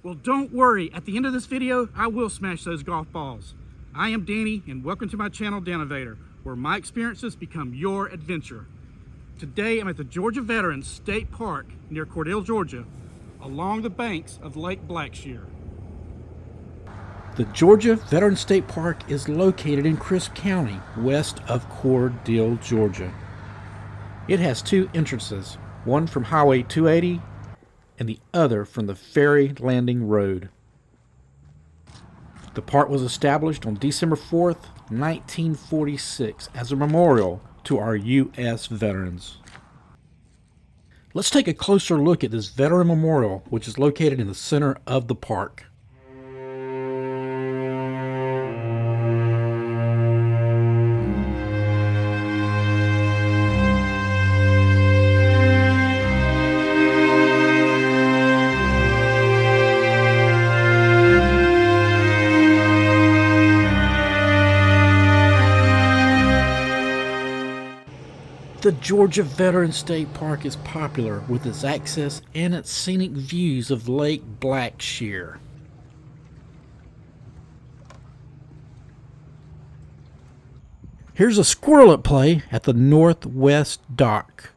Well, don't worry. At the end of this video, I will smash those golf balls. I am Danny, and welcome to my channel, Danovator, where my experiences become your adventure. Today, I'm at the Georgia Veterans State Park near Cordell, Georgia, along the banks of Lake Blackshear. The Georgia Veterans State Park is located in Crisp County, west of Cordell, Georgia. It has two entrances, one from Highway 280 and the other from the Ferry Landing Road. The park was established on December 4th, 1946 as a memorial to our U.S. veterans. Let's take a closer look at this veteran memorial, which is located in the center of the park. The Georgia Veterans State Park is popular with its access and its scenic views of Lake Blackshear. Here's a squirrel at play at the northwest dock.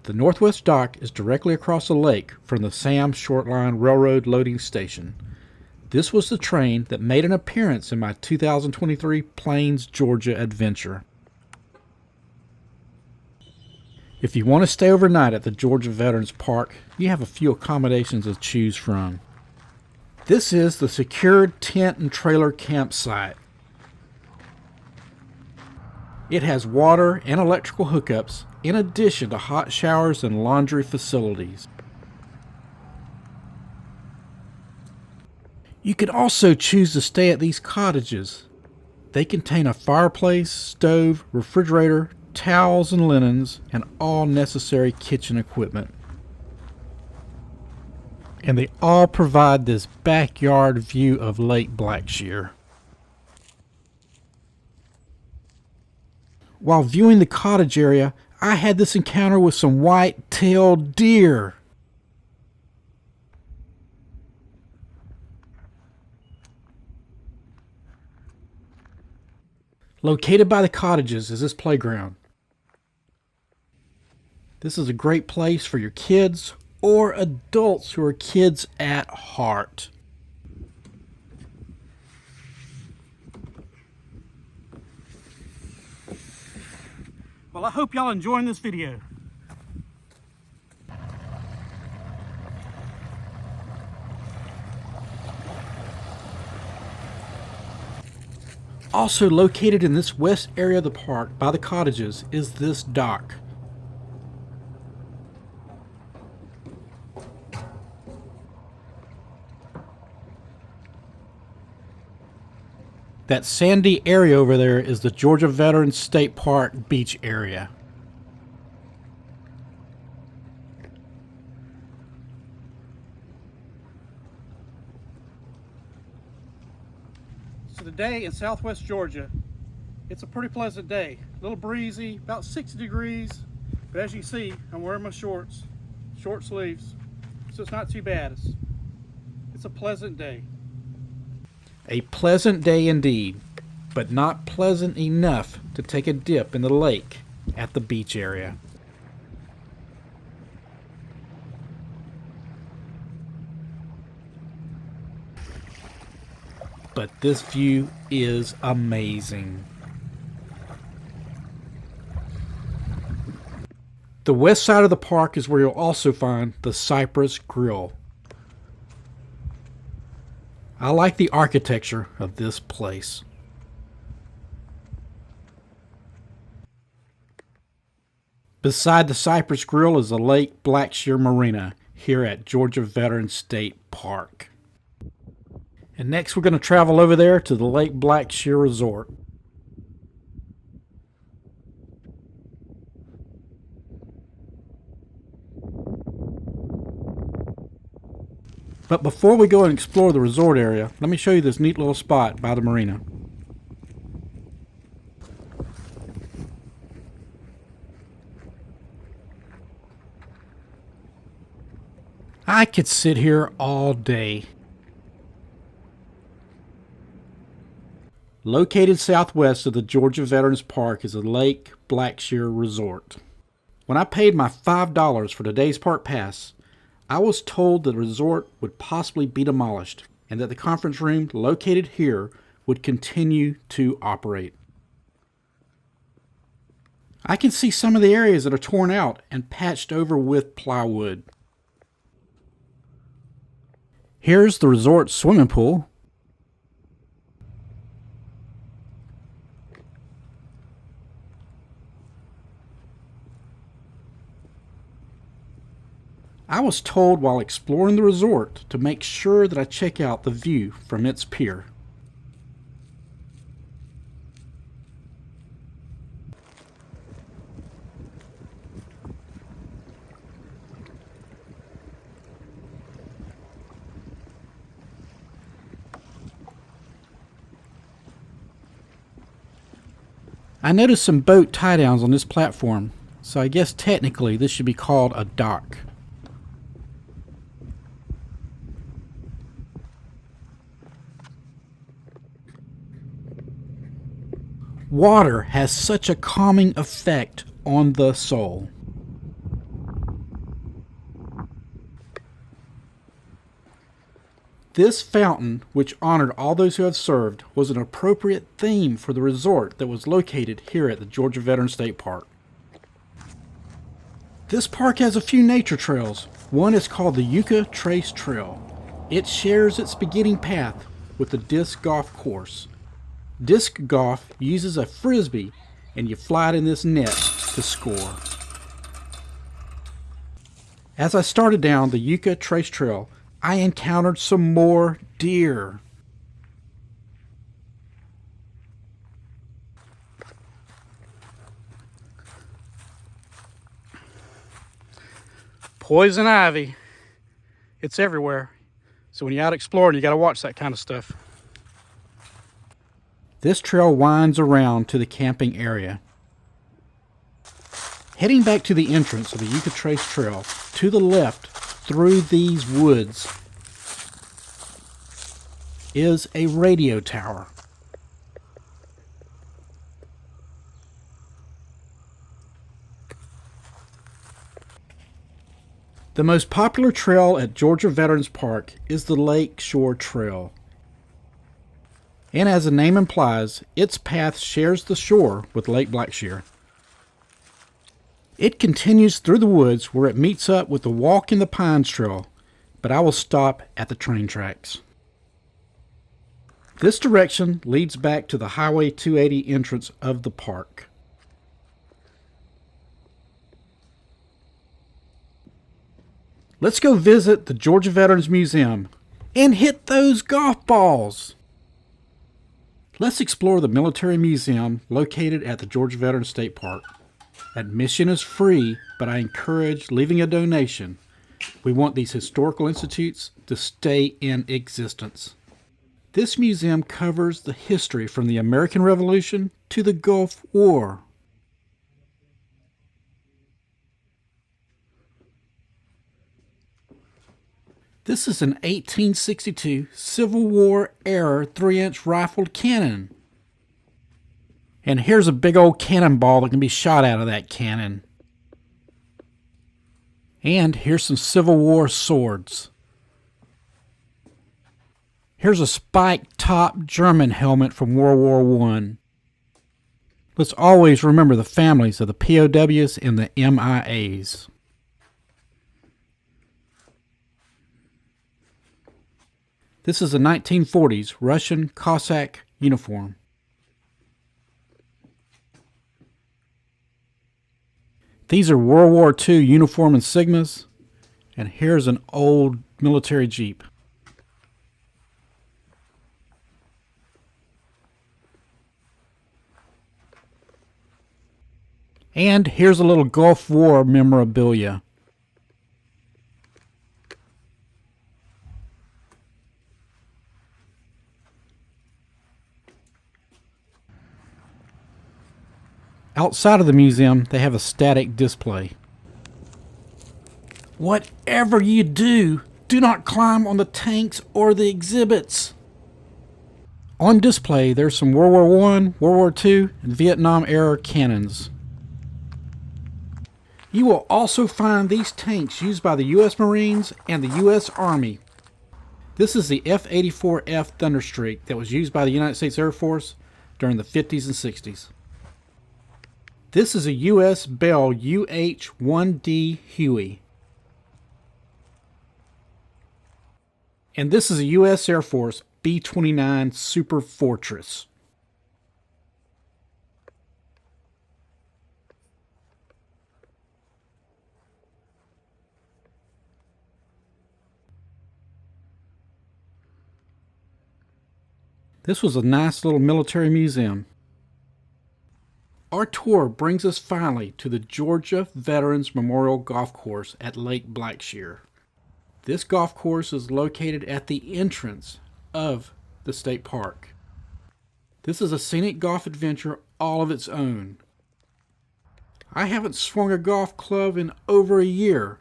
The Northwest Dock is directly across the lake from the Sam Shortline Railroad loading station. This was the train that made an appearance in my 2023 Plains, Georgia adventure. If you want to stay overnight at the Georgia Veterans Park, you have a few accommodations to choose from. This is the secured tent and trailer campsite. It has water and electrical hookups, in addition to hot showers and laundry facilities. You can also choose to stay at these cottages. They contain a fireplace, stove, refrigerator, towels and linens, and all necessary kitchen equipment. And they all provide this backyard view of Lake Blackshear. While viewing the cottage area, I had this encounter with some white-tailed deer. Located by the cottages is this playground. This is a great place for your kids or adults who are kids at heart. Well, I hope y'all enjoying this video. Also located in this west area of the park by the cottages is this dock. That sandy area over there is the Georgia Veterans State Park beach area. So today in southwest Georgia, it's a pretty pleasant day. A little breezy, about 60 degrees, but as you see, I'm wearing my shorts, short sleeves, so it's not too bad. It's a pleasant day. A pleasant day indeed, but not pleasant enough to take a dip in the lake at the beach area. But this view is amazing. The west side of the park is where you'll also find the Cypress Grill. I like the architecture of this place. Beside the Cypress Grill is the Lake Blackshear Marina here at Georgia Veterans State Park. And next we're going to travel over there to the Lake Blackshear Resort. But before we go and explore the resort area, let me show you this neat little spot by the marina. I could sit here all day. Located southwest of the Georgia Veterans Park is the Lake Blackshear Resort. When I paid my $5 for today's park pass, I was told the resort would possibly be demolished and that the conference room located here would continue to operate. I can see some of the areas that are torn out and patched over with plywood. Here's the resort swimming pool. I was told while exploring the resort to make sure that I check out the view from its pier. I noticed some boat tie downs on this platform, so I guess technically this should be called a dock. Water has such a calming effect on the soul. This fountain, which honored all those who have served, was an appropriate theme for the resort that was located here at the Georgia Veterans State Park. This park has a few nature trails. One is called the Yucca Trace Trail. It shares its beginning path with the disc golf course. Disc golf uses a frisbee and you fly it in this net to score. As I started down the Yucca Trace Trail, I encountered some more deer. Poison ivy. It's everywhere. So when you're out exploring, you got to watch that kind of stuff. This trail winds around to the camping area. Heading back to the entrance of the Yucca Trace Trail, to the left through these woods is a radio tower. The most popular trail at Georgia Veterans Park is the Lake Shore Trail. And as the name implies, its path shares the shore with Lake Blackshear. It continues through the woods where it meets up with the Walk in the Pines Trail, but I will stop at the train tracks. This direction leads back to the Highway 280 entrance of the park. Let's go visit the Georgia Veterans Museum and hit those golf balls. Let's explore the Military Museum located at the Georgia Veterans State Park. Admission is free, but I encourage leaving a donation. We want these historical institutes to stay in existence. This museum covers the history from the American Revolution to the Gulf War. This is an 1862 Civil War era 3-inch rifled cannon. And here's a big old cannonball that can be shot out of that cannon. And here's some Civil War swords. Here's a spiked top German helmet from World War I. Let's always remember the families of the POWs and the MIAs. This is a 1940s Russian Cossack uniform. These are World War II uniform insignias, and here's an old military Jeep. And here's a little Gulf War memorabilia. Outside of the museum, they have a static display. Whatever you do, do not climb on the tanks or the exhibits. On display, there's some World War I, World War II, and Vietnam-era cannons. You will also find these tanks used by the U.S. Marines and the U.S. Army. This is the F-84F Thunderstreak that was used by the United States Air Force during the 50s and 60s. This is a U.S. Bell UH-1D Huey. And this is a U.S. Air Force B-29 Super Fortress. This was a nice little military museum. Our tour brings us finally to the Georgia Veterans Memorial Golf Course at Lake Blackshear. This golf course is located at the entrance of the state park. This is a scenic golf adventure all of its own. I haven't swung a golf club in over a year.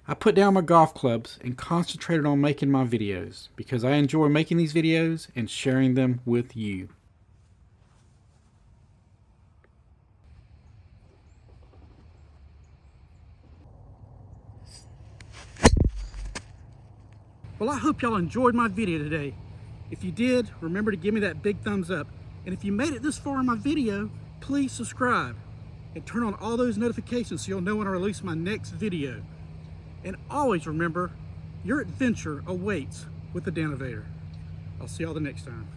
I put down my golf clubs and concentrated on making my videos because I enjoy making these videos and sharing them with you. Well, I hope y'all enjoyed my video today. If you did, remember to give me that big thumbs up. And if you made it this far in my video, please subscribe and turn on all those notifications so you'll know when I release my next video. And always remember, your adventure awaits with the Danovator. I'll see y'all the next time.